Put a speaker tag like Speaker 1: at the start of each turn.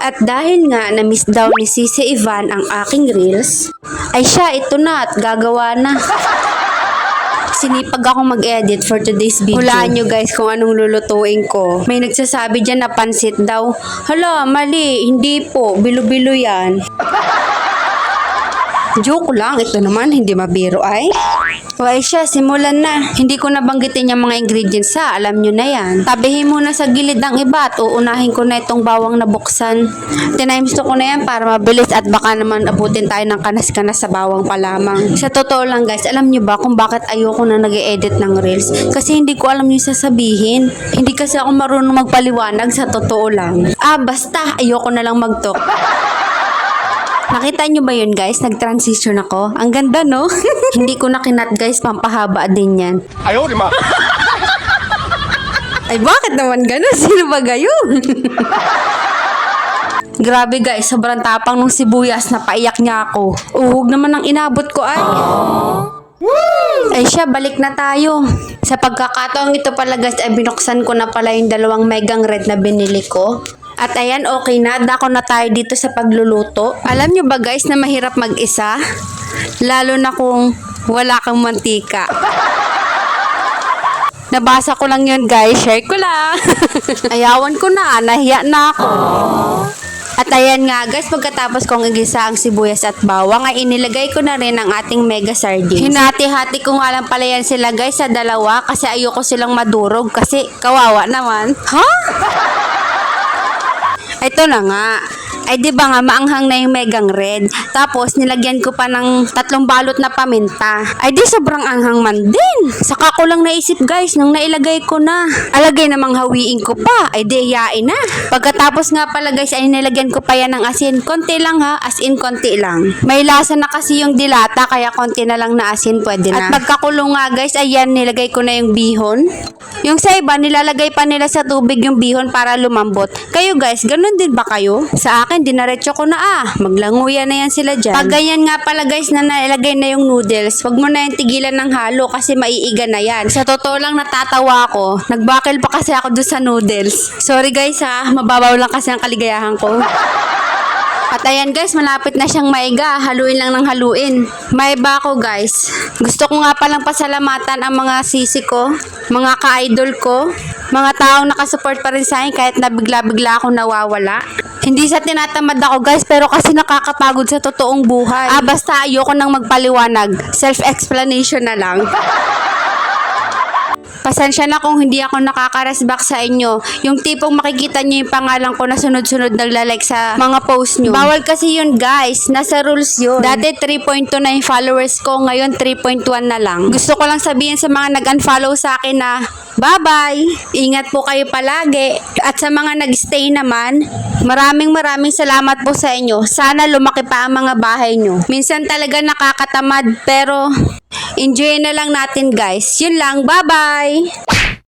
Speaker 1: At dahil nga na-miss daw ni Sisi Ivan ang aking reels, ay siya ito na at gagawa na. Sinipag ako mag-edit for today's video. Hulaan nyo guys kung anong lulutuin ko. May nagsasabi dyan na pansit daw. Hala, mali. Hindi po. Bilo-bilo yan. Joke lang. Ito naman, hindi mabiro ay. O ay siya, simulan na. Hindi ko nabanggitin yung mga ingredients ha. Alam nyo na yan. Tabihin muna sa gilid ang iba at uunahin ko na itong bawang na buksan. Tinimes ko na yan para mabilis at baka naman abutin tayo ng kanas-kanas sa bawang pa lamang. Sa totoo lang guys, alam nyo ba kung bakit ayoko na nag-edit ng reels? Kasi hindi ko alam yung sasabihin. Hindi kasi ako marunong magpaliwanag sa totoo lang. Basta ayoko na lang mag-talk. Nakita nyo ba yun guys? Nag-transition ako. Ang ganda no? Hindi ko na kinat guys, pampahaba din yan.
Speaker 2: Ayaw, di ma.
Speaker 1: Ay bakit naman gano'n? Sino ba gayon? Grabe guys, sobrang tapang ng sibuyas na paiyak niya ako. Uhog naman ang inabot ko ay. Ay siya, balik na tayo. Sa pagkakataong ito pala guys, ay binuksan ko na pala yung 2 megang red na binili ko. At ayan, okay na. Dako na tayo dito sa pagluluto. Alam nyo ba guys na mahirap mag-isa? Lalo na kung wala kang mantika. Nabasa ko lang yun guys. Share ko lang. Ayawan ko na. Nahiya na ako. At ayan nga guys, pagkatapos kong igisa ang sibuyas at bawang, ay inilagay ko na rin ang ating mega sardines. Hinati-hati ko nga lang pala yan sila guys sa 2 kasi ayoko silang madurog kasi kawawa naman. Ha? Ito na nga. Ay di ba nga maanghang na yung megang red. Tapos nilagyan ko pa ng 3 balot na paminta. Ay di sobrang anghang man din. Saka ko lang naisip guys nung nailagay ko na. Alagay namang hawiin ko pa. Ay di yain na. Pagkatapos nga pala guys ay nilagyan ko pa yan ng asin. Konti lang ha. As in konti lang. May lasa na kasi yung dilata kaya konti na lang na asin pwede na. At pagkakulong nga guys ayan nilagay ko na yung bihon. Yung sa iba nilalagay pa nila sa tubig yung bihon para lumambot. Kayo guys ganun din ba kayo? Sa akin dinaretso ko na maglanguya na yan sila dyan. Pag ganyan nga pala guys na nailagay na yung noodles, wag mo na yung tigilan ng halo kasi maiiga na yan. Sa totoo lang natatawa ako. Nagbakil pa kasi ako doon sa noodles. Sorry guys ha, mababaw lang kasi ang kaligayahan ko. At ayan guys, malapit na siyang maiga. Haluin lang ng haluin. Maiba ako guys. Gusto ko nga palang pasalamatan ang mga sisi ko, mga ka-idol ko, mga taong nakasupport pa rin sa akin kahit na bigla-bigla ako nawawala. Hindi sa tinatamad ako guys, pero kasi nakakapagod sa totoong buhay. Basta ayoko nang magpaliwanag. Self-explanation na lang. Pasensya na kung hindi ako nakaka-respect sa inyo. Yung tipong makikita nyo yung pangalan ko na sunod-sunod naglalike sa mga post nyo. Bawal kasi yun guys. Nasa rules yun. Dati 3.2 na yung followers ko. Ngayon 3.1 na lang. Gusto ko lang sabihin sa mga nag-unfollow sa akin na bye-bye. Ingat po kayo palagi. At sa mga nag-stay naman, maraming salamat po sa inyo. Sana lumaki pa ang mga bahay nyo. Minsan talaga nakakatamad pero enjoy na lang natin guys. Yun lang. Bye-bye!